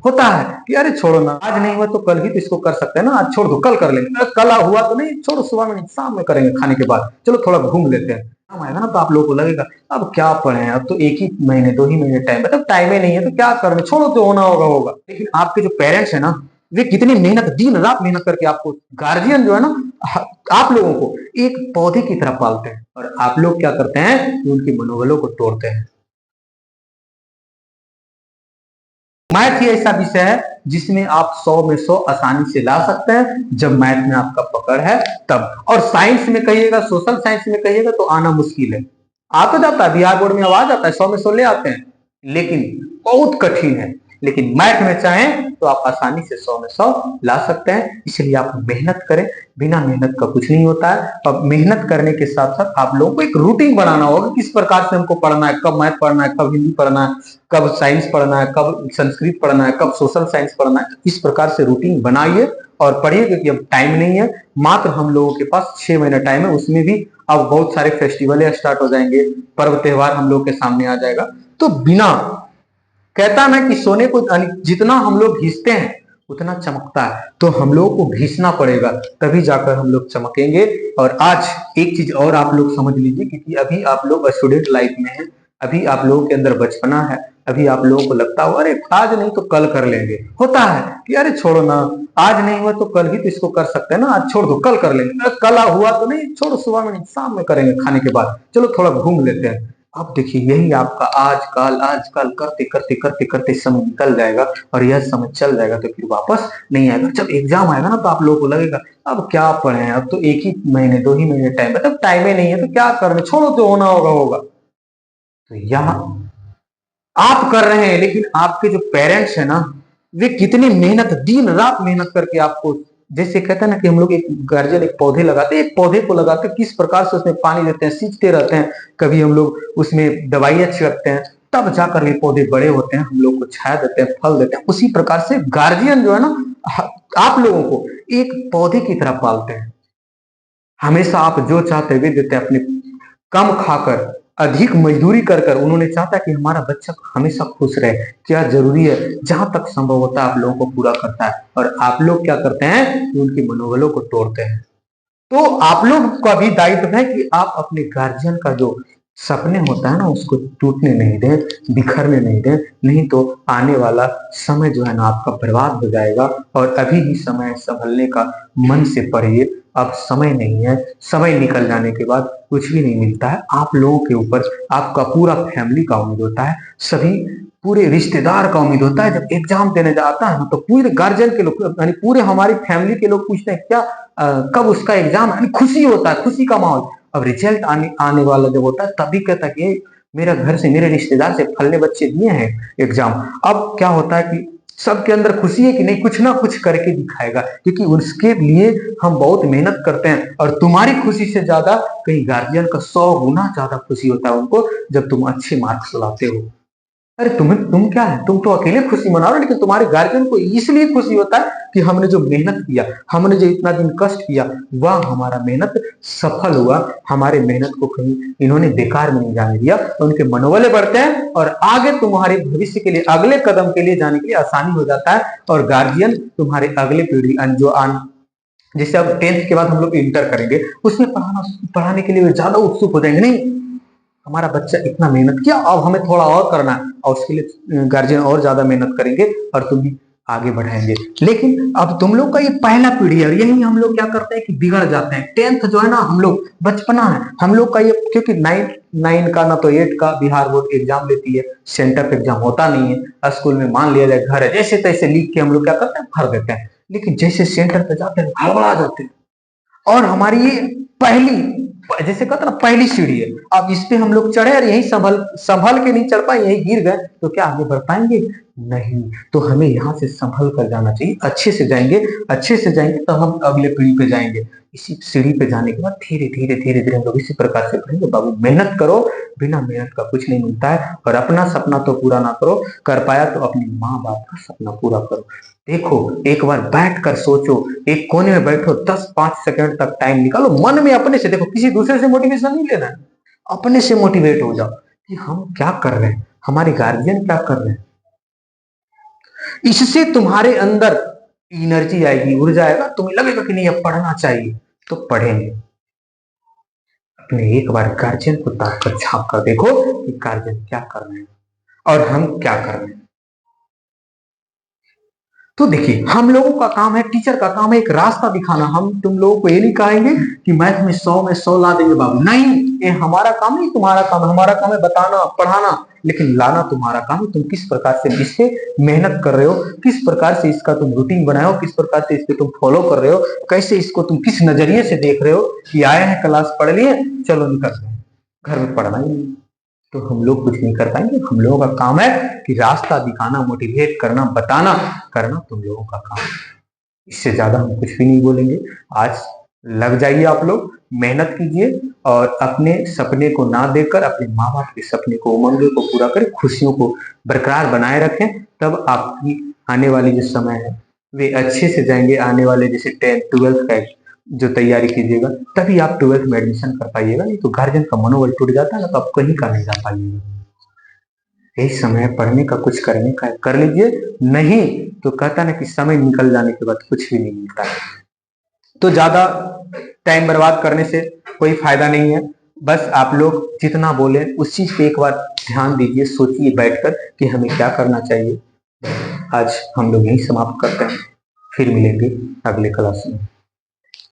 होता है कि अरे छोड़ो ना, आज नहीं हुआ तो कल भी तो इसको कर सकते हैं ना, आज छोड़ दो कल कर लेंगे, अरे कल हुआ तो नहीं, छोड़ो सुबह में नहीं शाम में करेंगे खाने के बाद, चलो थोड़ा घूम लेते हैं। काम आएगा ना तो आप लोगों को लगेगा अब क्या पढ़े, अब तो एक ही महीने 2 ही महीने टाइम, मतलब टाइम ही नहीं है तो क्या करना, छोड़ो जो होना होगा होगा। लेकिन आपके जो पेरेंट्स है ना, वे कितनी मेहनत, दिन रात मेहनत करके आपको, गार्जियन जो है ना, आप लोगों को एक पौधे की तरह पालते हैं, और आप लोग क्या करते हैं, उनके मनोबलों को तोड़ते हैं। मैथ ही ऐसा विषय है जिसमें आप 100 में 100 आसानी से ला सकते हैं, जब मैथ में आपका पकड़ है तब। और साइंस में कहिएगा, सोशल साइंस में कहिएगा तो आना मुश्किल है। आ तो जाता है, बिहार बोर्ड में आवाज आता है, 100 में 100 ले आते हैं, लेकिन बहुत कठिन है। लेकिन मैथ में चाहें तो आप आसानी से 100 में 100 ला सकते हैं। इसलिए आप मेहनत करें, बिना मेहनत का कुछ नहीं होता है। और मेहनत करने के साथ साथ आप लोगों को एक रूटीन बनाना होगा, किस प्रकार से हमको पढ़ना है, कब मैथ पढ़ना है, कब हिंदी पढ़ना है, कब साइंस पढ़ना है, कब संस्कृत पढ़ना है, कब सोशल साइंस पढ़ना है। इस प्रकार से रूटीन बनाइए और पढ़िए, क्योंकि अब टाइम नहीं है, मात्र हम लोगों के पास 6 महीना टाइम है। उसमें भी अब बहुत सारे फेस्टिवल स्टार्ट हो जाएंगे, पर्व त्योहार हम लोग के सामने आ जाएगा। तो बिना, कहता ना कि सोने को जितना हम लोग घिसते हैं उतना चमकता है, तो हम लोग को घिसना पड़ेगा, तभी जाकर हम लोग चमकेंगे। और आज एक चीज और आप लोग समझ लीजिए, क्योंकि अभी आप लोग स्टूडेंट लाइफ में हैं, अभी आप लोगों के अंदर बचपना है, अभी आप लोगों को लगता हो अरे आज नहीं तो कल कर लेंगे। होता है कि अरे छोड़ो ना, आज नहीं हुआ तो कल भी तो इसको कर सकते हैं ना, आज छोड़ दो कल कर लेंगे, अरे कल हुआ तो नहीं, छोड़ो सुबह में नहीं शाम में करेंगे खाने के बाद, चलो थोड़ा घूम लेते हैं। अब देखिए यही आपका आज कल करते करते करते करते समय निकल जाएगा, और यह समय चल जाएगा तो फिर वापस नहीं आएगा। जब एग्जाम आएगा ना तो आप लोगों को लगेगा अब क्या पढ़े, अब तो एक ही महीने 2 ही महीने टाइम, मतलब टाइम ही नहीं है तो क्या करना, छोड़ो जो होना होगा होगा। तो यहाँ आप कर रहे हैं, लेकिन आपके जो पेरेंट्स है ना, वे कितनी मेहनत, दिन रात मेहनत करके आपको, जैसे कहते हैं ना कि हम लोग एक गार्जियन एक पौधे लगाते हैं, एक पौधे को लगाते हैं, किस प्रकार से उसमें पानी देते हैं, सींचते रहते हैं, कभी हम लोग उसमें दवाइयां छिड़कते हैं, तब जाकर ये पौधे बड़े होते हैं, हम लोग को छाया देते हैं, फल देते हैं। उसी प्रकार से गार्जियन जो है ना, आप लोगों को एक पौधे की तरह पालते हैं। हमेशा आप जो चाहते हुए देते हैं, अपने कम खाकर, अधिक मजदूरी कर कर, उन्होंने चाहता कि हमारा बच्चा हमेशा खुश रहे, क्या जरूरी है, जहां तक संभव होता है आप लोगों को पूरा करता है। और आप लोग क्या करते हैं, उनके मनोबलों को तोड़ते हैं। तो आप लोग का भी दायित्व है कि आप अपने गार्जियन का जो सपने होता है ना, उसको टूटने नहीं दें, बिखरने नहीं दें, नहीं तो आने वाला समय जो है ना आपका बर्बाद हो जाएगा। और अभी ही समय संभलने का मन से पढ़िए, अब समय नहीं है, समय निकल जाने के बाद कुछ भी नहीं मिलता है। आप लोगों के ऊपर आपका पूरा फैमिली का उम्मीद होता है, सभी पूरे रिश्तेदार का उम्मीद होता है। जब एग्जाम देने जाता है ना तो पूरे गार्जियन के लोग, यानी पूरे हमारी फैमिली के लोग पूछते हैं क्या कब उसका एग्जाम है, खुशी होता है, खुशी का माहौल। अब रिजल्ट आने वाला जब होता है तभी कहता है कि मेरा घर से, मेरे रिश्तेदार से फलने बच्चे दिए हैं एग्जाम। अब क्या होता है कि सबके अंदर खुशी है कि नहीं कुछ ना कुछ करके दिखाएगा, क्योंकि उसके लिए हम बहुत मेहनत करते हैं। और तुम्हारी खुशी से ज्यादा कहीं गार्जियन का 100 गुना ज्यादा खुशी होता है उनको, जब तुम अच्छे मार्क्स लाते हो। अरे तुम क्या है, तुम तो अकेले खुशी मना रहे हो, लेकिन तुम्हारे गार्जियन को इसलिए खुशी होता है कि हमने जो मेहनत किया, हमने जो इतना दिन कष्ट किया, वह हमारा मेहनत सफल हुआ, हमारे मेहनत को कहीं इन्होंने बेकार में नहीं जाने दिया। तो उनके मनोबल बढ़ते हैं और आगे तुम्हारे भविष्य के लिए, अगले कदम के लिए जाने के लिए आसानी हो जाता है। और गार्जियन तुम्हारे अगले पीढ़ी जो जैसे अब 10th के बाद हम लोग इंटर करेंगे, उसमें पढ़ाने के लिए ज्यादा उत्सुक हो जाएंगे, नहीं हमारा बच्चा इतना मेहनत किया, अब हमें थोड़ा और करना है, और उसके लिए गार्जियन और ज्यादा मेहनत करेंगे और तुम भी आगे बढ़ाएंगे। लेकिन अब तुम लोग का ये पहला पीढ़ी है, यही हम लोग क्या करते हैं कि बिगड़ जाते हैं। 10th जो है ना, हम लोग बचपना है हम लोग का ये, क्योंकि 9 का ना तो 8 का बिहार बोर्ड एग्जाम लेती है, सेंटर पे एग्जाम होता नहीं है, स्कूल में मान लिया जाए घर है, जैसे तैसे लिख के हम लोग क्या करते हैं, भर देते हैं। लेकिन जैसे सेंटर पे जाते हैं हड़बड़ा जाते हैं। और हमारी ये पहली, जैसे कहते ना पहली सीढ़ी है, अब इस पे हम लोग चढ़े और यही संभल संभल के नहीं चढ़ पाए, यही गिर गए, तो क्या आगे बढ़ पाएंगे, नहीं। तो हमें यहाँ से संभल कर जाना चाहिए, अच्छे से जाएंगे, अच्छे से जाएंगे तो हम अगले पीढ़ी पे जाएंगे। इसी सीढ़ी पे जाने के बाद धीरे धीरे धीरे धीरे हम लोग इसी प्रकार से बढ़ेंगे। बाबू मेहनत करो, बिना मेहनत का कुछ नहीं मिलता है। और अपना सपना तो पूरा ना करो, कर पाया तो अपने माँ बाप का सपना पूरा करो। देखो एक बार बैठ कर सोचो, एक कोने में बैठो, 10-5 सेकंड तक टाइम निकालो, मन में अपने से देखो, किसी दूसरे से मोटिवेशन नहीं लेना है, अपने से मोटिवेट हो जाओ कि हम क्या कर रहे हैं, हमारे गार्जियन क्या कर रहे हैं। इससे तुम्हारे अंदर एनर्जी आएगी, ऊर्जा आएगा, तुम्हें लगेगा कि नहीं अब पढ़ना चाहिए, तो पढ़ेंगे। अपने एक बार गार्जियन को ताक कर झांक कर देखो कि गार्जियन क्या कर रहे हैं और हम क्या कर रहे हैं। तो देखिए, हम लोगों का काम है, टीचर का काम है एक रास्ता दिखाना। हम तुम लोगों को ये नहीं कहेंगे कि मैथ में 100 में 100 ला देंगे बाबू, नहीं, ये हमारा काम नहीं, तुम्हारा काम है। हमारा काम है बताना, पढ़ाना, लेकिन लाना तुम्हारा काम है। तुम किस प्रकार से इससे मेहनत कर रहे हो, किस प्रकार से इसका तुम रूटीन बनाए हो, किस प्रकार से इसको तुम फॉलो कर रहे हो, कैसे इसको तुम किस नजरिए से देख रहे हो कि आए हैं क्लास पढ़ लिए चलो निकलते हैं, घर में पढ़ना ही नहीं, तो हम लोग कुछ नहीं कर पाएंगे। हम लोगों का काम है कि रास्ता दिखाना, मोटिवेट करना, बताना, करना तुम लोगों का काम है। इससे ज्यादा हम कुछ भी नहीं बोलेंगे। आज लग जाइए, आप लोग मेहनत कीजिए और अपने सपने को ना देखकर अपने माँ बाप के सपने को, उमंगों को पूरा करें, खुशियों को बरकरार बनाए रखें। तब आपकी आने वाली जो समय है वे अच्छे से जाएंगे। आने वाले जैसे 10th 12th का जो तैयारी कीजिएगा, तभी आप 12th में एडमिशन कर पाइएगा, नहीं तो गार्जियन का मनोबल टूट जाता है ना, तो आप कहीं का नहीं जा पाइएगा। यही समय है पढ़ने का, कुछ करने का, कर लीजिए, नहीं तो कहता ना कि समय निकल जाने के बाद कुछ भी नहीं मिलता है। तो ज्यादा टाइम बर्बाद करने से कोई फायदा नहीं है। बस आप लोग जितना बोले उस चीज पे एक बार ध्यान दीजिए, सोचिए बैठकर कि हमें क्या करना चाहिए। आज हम लोग यही समाप्त करते हैं, फिर मिलेंगे अगले क्लास में।